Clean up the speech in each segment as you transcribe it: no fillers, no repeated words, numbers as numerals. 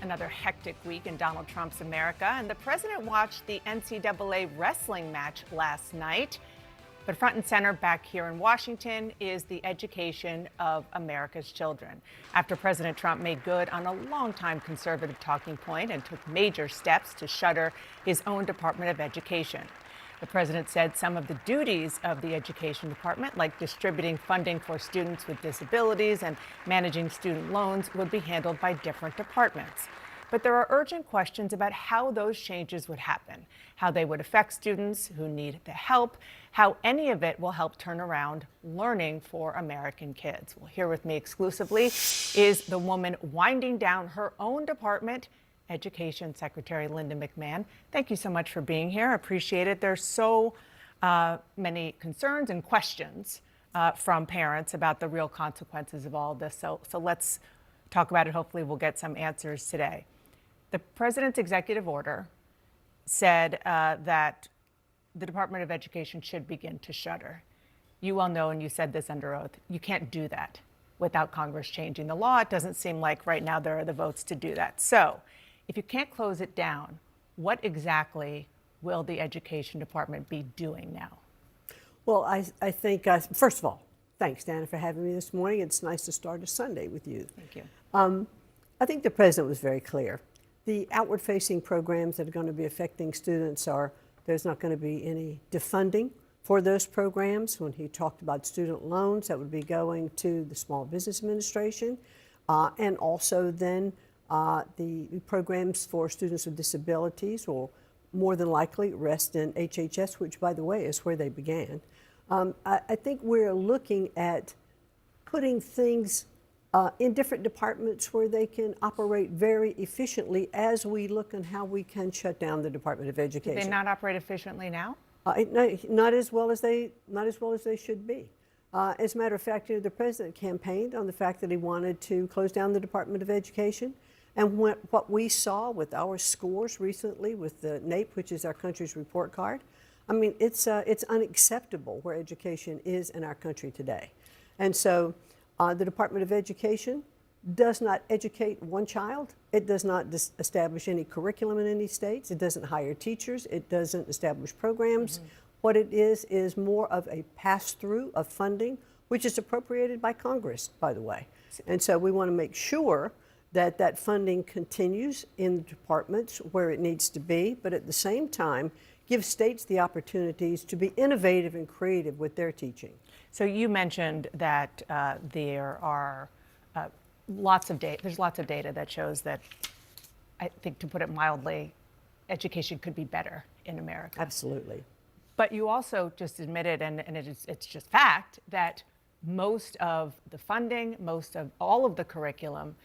another hectic week in Donald Trump's America, and the president watched the NCAA wrestling match last night. But front and center back here in Washington is the education of America's children. After President Trump made good on a longtime conservative talking point and took major steps to shutter his own Department of Education. The president said some of the duties of the Education Department, like distributing funding for students with disabilities and managing student loans, would be handled by different departments. But there are urgent questions about how those changes would happen, how they would affect students who need the help, how any of it will help turn around learning for American kids. Well, here with me exclusively is the woman winding down her own department, Education Secretary Linda McMahon. Thank you so much for being here. I appreciate it. There's so many concerns and questions from parents about the real consequences of all of this. So let's talk about it. Hopefully we'll get some answers today. The president's executive order said that the Department of Education should begin to shutter. You well know, and you said this under oath, you can't do that without Congress changing the law. It doesn't seem like right now there are the votes to do that. So if you can't close it down, what exactly will the Education Department be doing now? Well, I think, first of all, thanks, Dana, for having me this morning. It's nice to start a Sunday with you. Thank you. I think the president was very clear. The outward-facing programs that are going to be affecting students are, there's not going to be any defunding for those programs. When he talked about student loans, that would be going to the Small Business Administration, and also then the programs for students with disabilities will more than likely rest in HHS, which, by the way, is where they began. I think we're looking at putting things in different departments where they can operate very efficiently as we look at how we can shut down the Department of Education. Do they not operate efficiently now? Not as well as they should be. As a matter of fact, the president campaigned on the fact that he wanted to close down the Department of Education. And what we saw with our scores recently with the NAEP, which is our country's report card, I mean, it's unacceptable where education is in our country today. And so the Department of Education does not educate one child. It does not establish any curriculum in any states. It doesn't hire teachers. It doesn't establish programs. What it is more of a pass-through of funding, which is appropriated by Congress, by the way. And so we want to make sure that that funding continues in the departments where it needs to be, but at the same time, give states the opportunities to be innovative and creative with their teaching. So you mentioned that there are lots of data. There's lots of data that shows that, I think, to put it mildly, education could be better in America. Absolutely. But you also just admitted, and it's just fact, that most of the funding, most of all of the curriculum,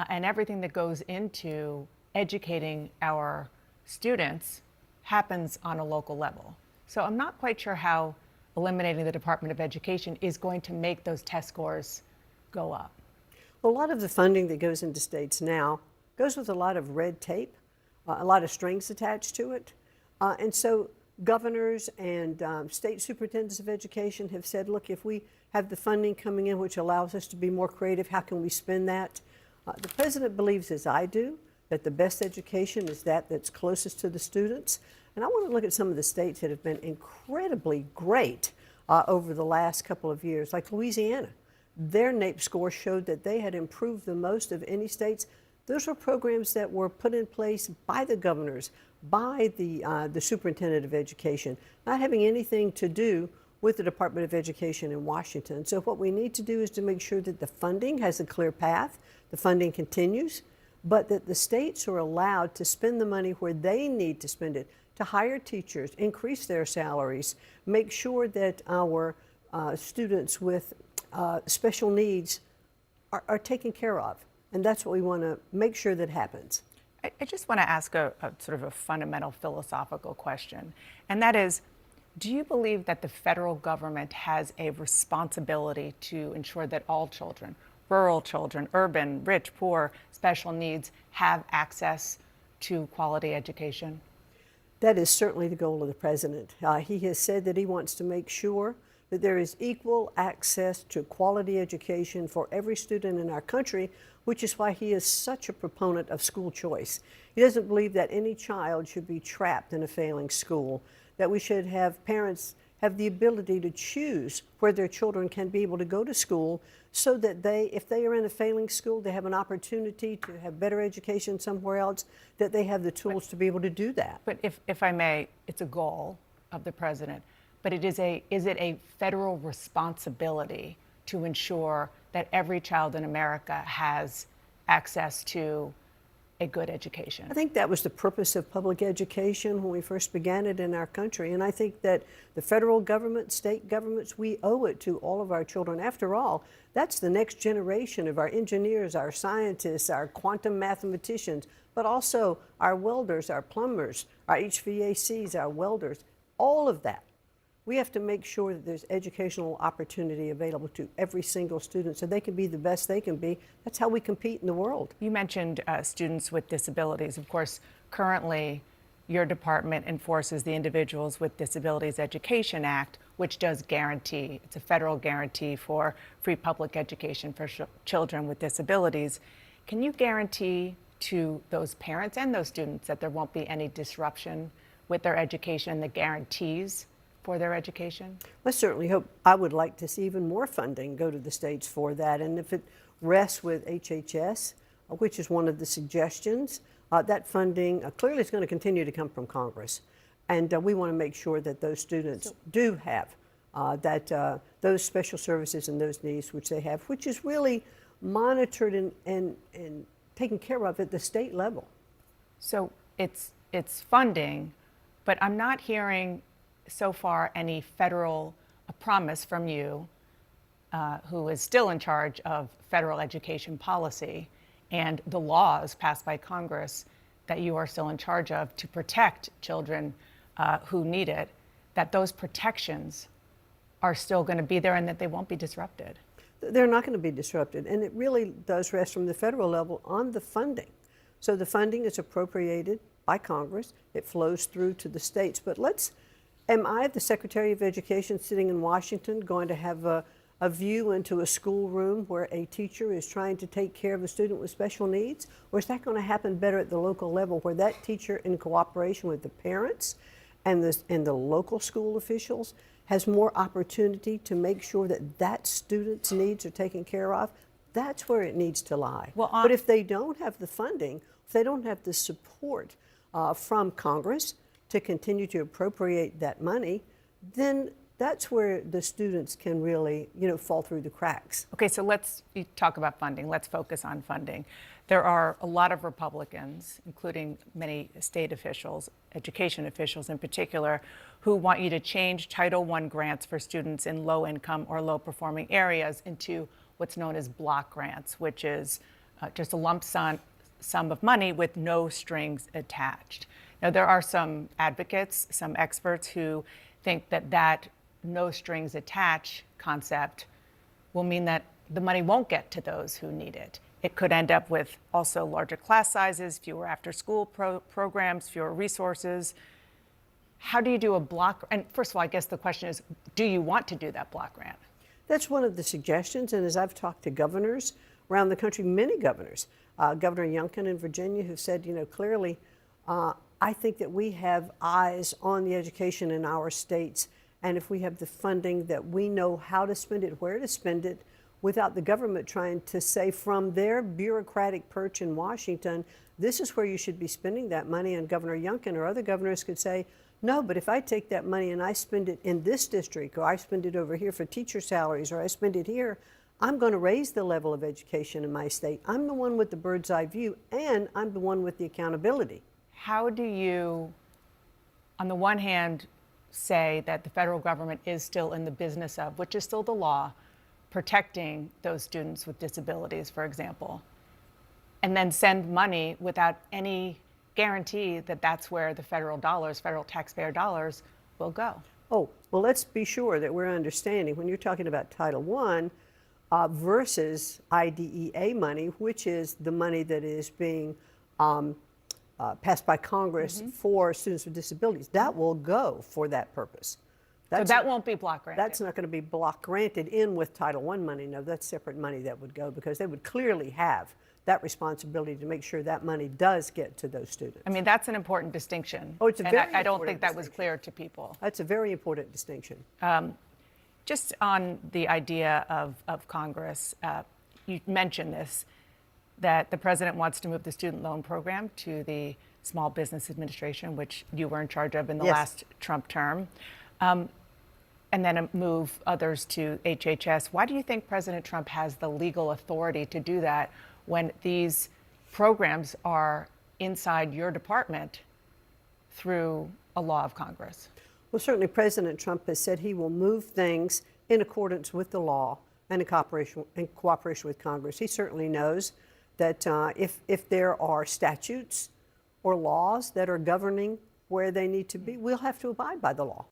and everything that goes into educating our students happens on a local level. So I'm not quite sure how eliminating the Department of Education is going to make those test scores go up. Well, a lot of the funding that goes into states now goes with a lot of red tape, a lot of strings attached to it. And so governors and state superintendents of education have said, look, if we have the funding coming in which allows us to be more creative, how can we spend that? The president believes, as I do, that the best education is that's closest to the students. And I want to look at some of the states that have been incredibly great over the last couple of years, like Louisiana. Their NAEP score showed that they had improved the most of any states. Those were programs that were put in place by the governors, by the superintendent of education, not having anything to do with the Department of Education in Washington. So what we need to do is to make sure that the funding has a clear path, the funding continues, but that the states are allowed to spend the money where they need to spend it, to hire teachers, increase their salaries, make sure that our students with special needs are taken care of. And that's what we want to make sure that happens. I just want to ask a sort of a fundamental philosophical question, and that is, do you believe that the federal government has a responsibility to ensure that all children, rural children, urban, rich, poor, special needs, have access to quality education? That is certainly the goal of the president. He has said that he wants to make sure that there is equal access to quality education for every student in our country, which is why he is such a proponent of school choice. He doesn't believe that any child should be trapped in a failing school, that we should have parents have the ability to choose where their children can be able to go to school so that if they are in a failing school, they have an opportunity to have better education somewhere else, that they have the tools to be able to do that. But if I may, it's a goal of the president, but is it a federal responsibility to ensure that every child in America has access to a good education? I think that was the purpose of public education when we first began it in our country. And I think that the federal government, state governments, we owe it to all of our children. After all, that's the next generation of our engineers, our scientists, our quantum mathematicians, but also our welders, our plumbers, our HVACs, our welders, all of that. We have to make sure that there's educational opportunity available to every single student so they can be the best they can be. That's how we compete in the world. You mentioned students with disabilities. Of course, currently, your department enforces the Individuals with Disabilities Education Act, which does guarantee, it's a federal guarantee for free public education for children with disabilities. Can you guarantee to those parents and those students that there won't be any disruption with their education and the guarantees for their education? I certainly hope. I would like to see even more funding go to the states for that. And if it rests with HHS, which is one of the suggestions, that funding clearly is going to continue to come from Congress. And we want to make sure that those students do have those special services and those needs which they have, which is really monitored and taken care of at the state level. So it's funding, but I'm not hearing so far any federal promise from you, who is still in charge of federal education policy and the laws passed by Congress that you are still in charge of to protect children who need it, that those protections are still going to be there and that they won't be disrupted. They're not going to be disrupted, and it really does rest from the federal level on the funding. So the funding is appropriated by Congress. It flows through to the states. But am I, the Secretary of Education sitting in Washington, going to have a view into a schoolroom where a teacher is trying to take care of a student with special needs? Or is that going to happen better at the local level where that teacher, in cooperation with the parents and the local school officials, has more opportunity to make sure that that student's needs are taken care of? That's where it needs to lie. But if they don't have the funding, if they don't have the support from Congress to continue to appropriate that money, then that's where the students can really, fall through the cracks. Okay, so let's talk about funding. Let's focus on funding. There are a lot of Republicans, including many state officials, education officials in particular, who want you to change Title I grants for students in low-income or low-performing areas into what's known as block grants, which is just a lump sum of money with no strings attached. Now, there are some advocates, some experts who think that no strings attached concept will mean that the money won't get to those who need it. It could end up with also larger class sizes, fewer after-school programs, fewer resources. How do you do a block? And first of all, I guess the question is, do you want to do that block grant? That's one of the suggestions. And as I've talked to governors around the country, many governors, Governor Youngkin in Virginia, who said, clearly, I think that we have eyes on the education in our states. And if we have the funding, that we know how to spend it, where to spend it, without the government trying to say from their bureaucratic perch in Washington, this is where you should be spending that money. And Governor Youngkin or other governors could say, no, but if I take that money and I spend it in this district, or I spend it over here for teacher salaries, or I spend it here, I'm going to raise the level of education in my state. I'm the one with the bird's eye view, and I'm the one with the accountability. How do you, on the one hand, say that the federal government is still in the business of, which is still the law, protecting those students with disabilities, for example, and then send money without any guarantee that that's where the federal dollars, federal taxpayer dollars, will go? Oh, well, let's be sure that we're understanding when you're talking about Title I versus IDEA money, which is the money that is being passed by Congress for students with disabilities, that will go for that purpose. So that won't be block granted? That's not going to be block granted in with Title I money. No, that's separate money that would go, because they would clearly have that responsibility to make sure that money does get to those students. I mean, that's an important distinction. Oh, it's a and very I don't important think that was distinction. clear to people. That's a very important distinction. Just on the idea of Congress, you mentioned this, that the president wants to move the student loan program to the Small Business Administration, which you were in charge of in the Yes. last Trump term, and then move others to HHS. Why do you think President Trump has the legal authority to do that when these programs are inside your department through a law of Congress? Well, certainly President Trump has said he will move things in accordance with the law and in cooperation with Congress. He certainly knows that if there are statutes or laws that are governing where they need to be, we'll have to abide by the law.